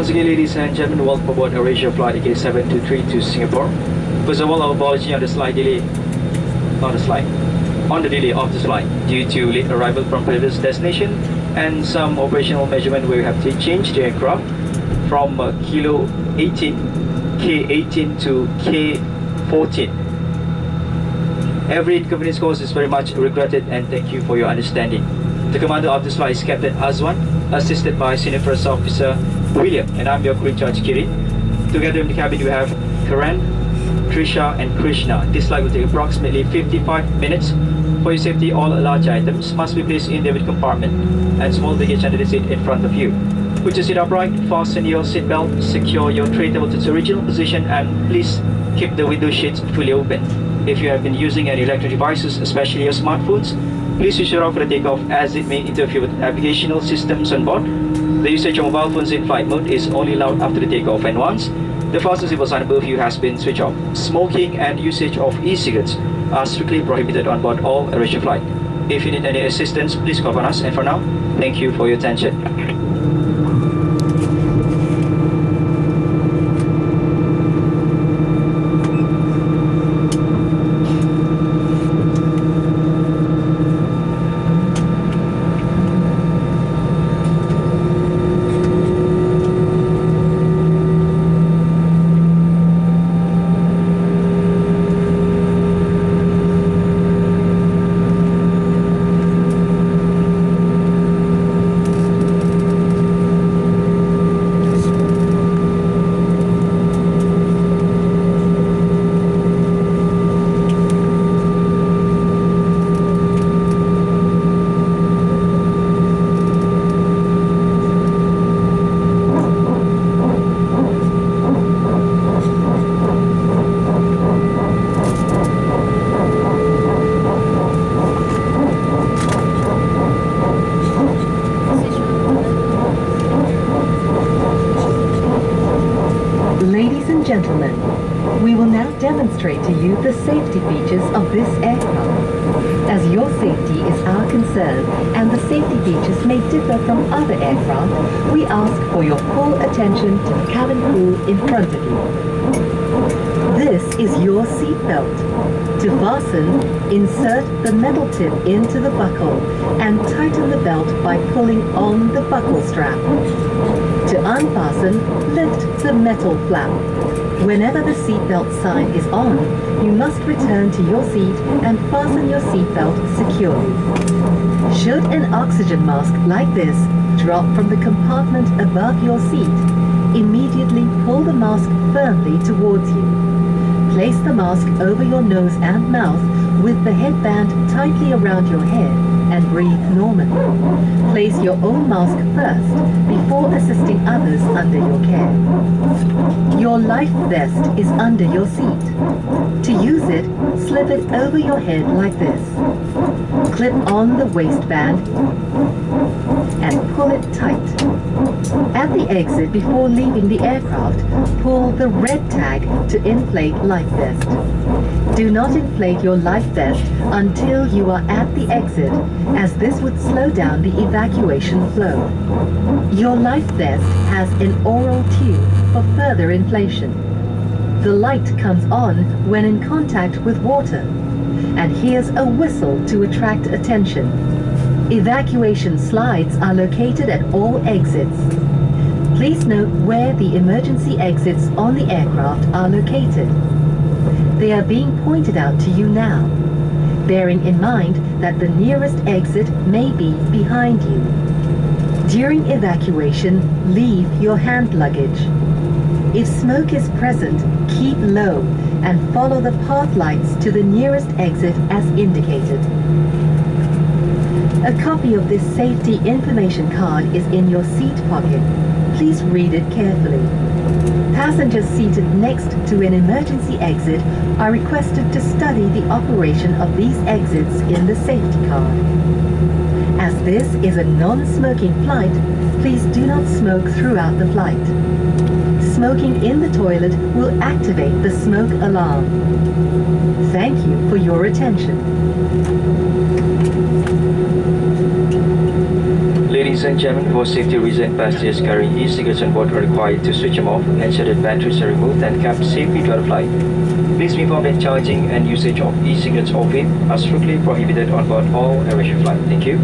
Once again, ladies and gentlemen, welcome aboard AirAsia flight AK723 to Singapore. First of all, our apology on the delay of this flight due to late arrival from previous destination and some operational measurement where we have to change the aircraft from Kilo 18, K18 to K14. Every inconvenience caused is very much regretted, and thank you for your understanding. The commander of this flight is Captain Azwan, assisted by Senior First Officer William, and I'm your crew in charge, Kirin. Together in the cabin we have Karan, Trisha and Krishna. This flight will take approximately 55 minutes. For your safety, all large items must be placed in the compartment and small baggage under the seat in front of you. Put your seat upright, fasten your seat belt, secure your tray table to its original position, and please keep the window shades fully open. If you have been using any electronic devices, especially your smartphones, please switch it off for the takeoff as it may interfere with navigational systems on board. The usage of mobile phones in flight mode is only allowed after the takeoff, and once the fasten signal sign above you has been switched off. Smoking and usage of e-cigarettes are strictly prohibited on board all AirAsia flight. If you need any assistance, please call on us, and for now, thank you for your attention. Gentlemen, we will now demonstrate to you the safety features of this aircraft. As your safety is our concern and the safety features may differ from other aircraft, we ask for your full attention to the cabin crew in front of you. This is your seat belt. To fasten, insert the metal tip into the buckle and tighten the belt by pulling on the buckle strap. To unfasten, lift the metal flap. Whenever the seatbelt sign is on, you must return to your seat and fasten your seatbelt securely. Should an oxygen mask like this drop from the compartment above your seat, immediately pull the mask firmly towards you. Place the mask over your nose and mouth with the headband tightly around your head and breathe normally. Place your own mask first before assisting others under your care. Your life vest is under your seat. To use it, slip it over your head like this. Clip on the waistband and pull it tight. At the exit before leaving the aircraft, pull the red tag to inflate life vest. Do not inflate your life vest until you are at the exit, as this would slow down the evacuation flow. Your life vest has an oral tube for further inflation. The light comes on when in contact with water, and here's a whistle to attract attention. Evacuation slides are located at all exits. Please note where the emergency exits on the aircraft are located. They are being pointed out to you now, bearing in mind that the nearest exit may be behind you. During evacuation, leave your hand luggage. If smoke is present, keep low and follow the path lights to the nearest exit as indicated. A copy of this safety information card is in your seat pocket. Please read it carefully. Passengers seated next to an emergency exit are requested to study the operation of these exits in the safety card. As this is a non-smoking flight, please do not smoke throughout the flight. Smoking in the toilet will activate the smoke alarm. Thank you for your attention. Ladies Ladies and gentlemen, for safety reasons, passengers carrying e-cigarettes on board are required to switch them off, ensure that batteries are removed and kept safely throughout the flight. Please be informed that charging and usage of e-cigarettes or vape are strictly prohibited on board all AirAsia flights. Thank you.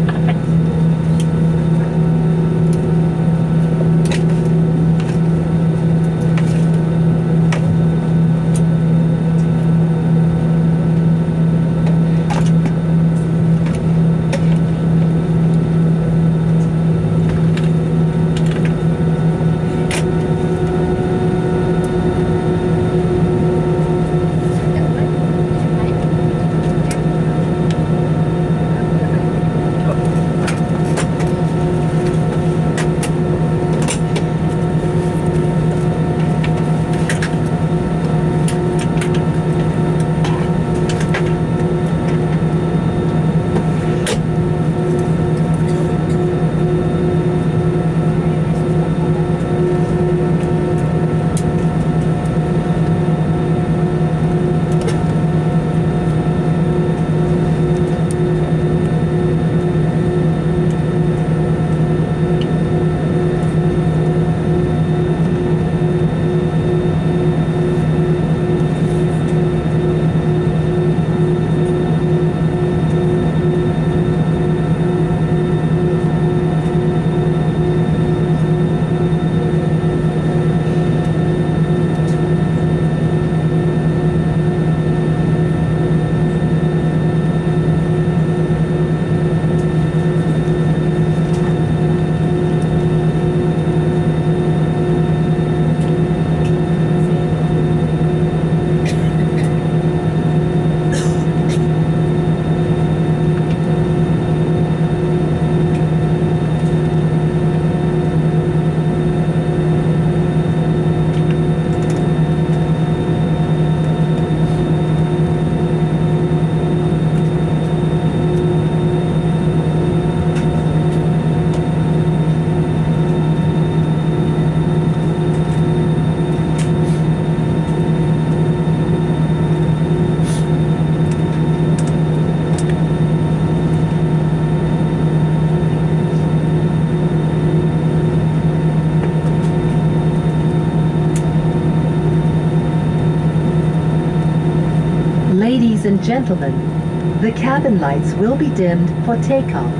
Ladies and gentlemen, the cabin lights will be dimmed for takeoff.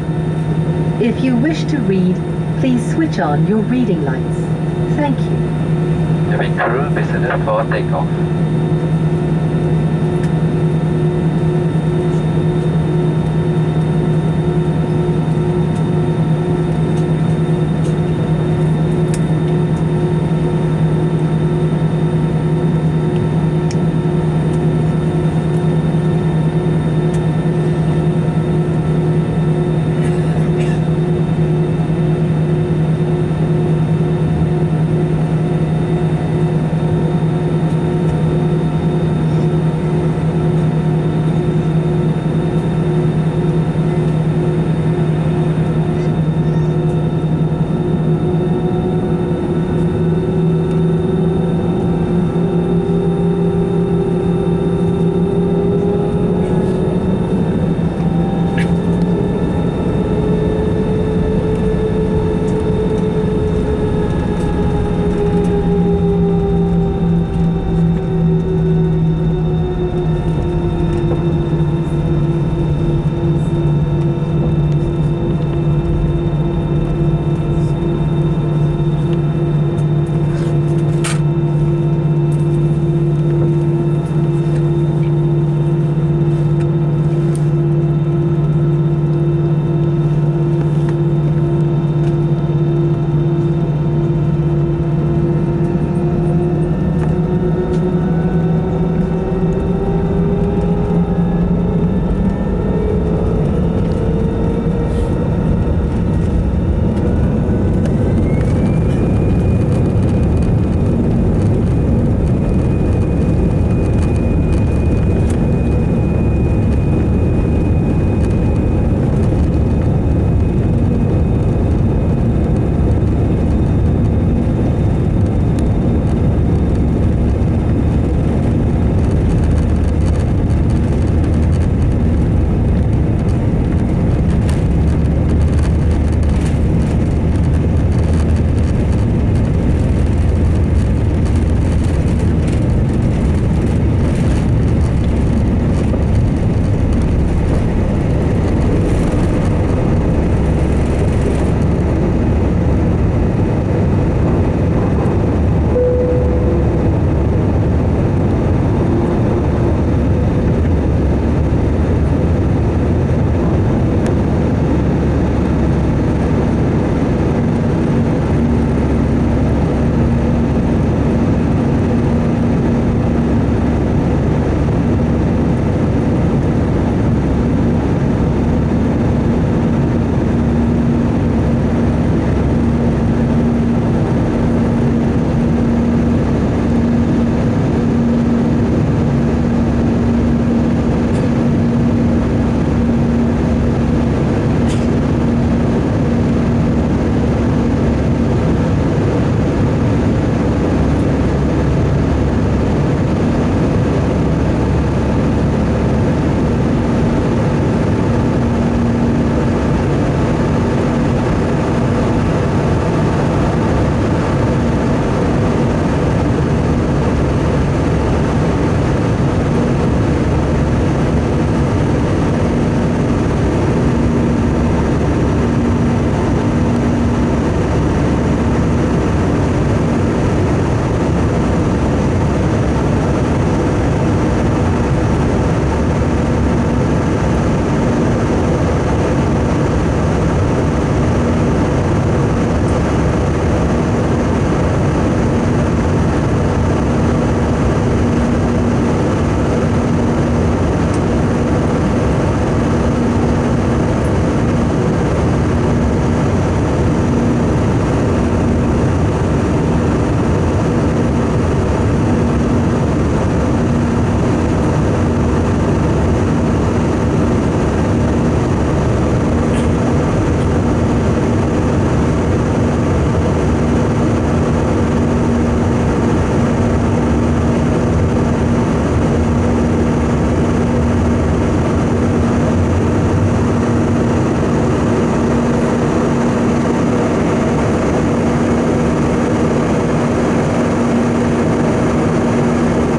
If you wish to read, please switch on your reading lights. Thank you. Cabin crew, business for takeoff.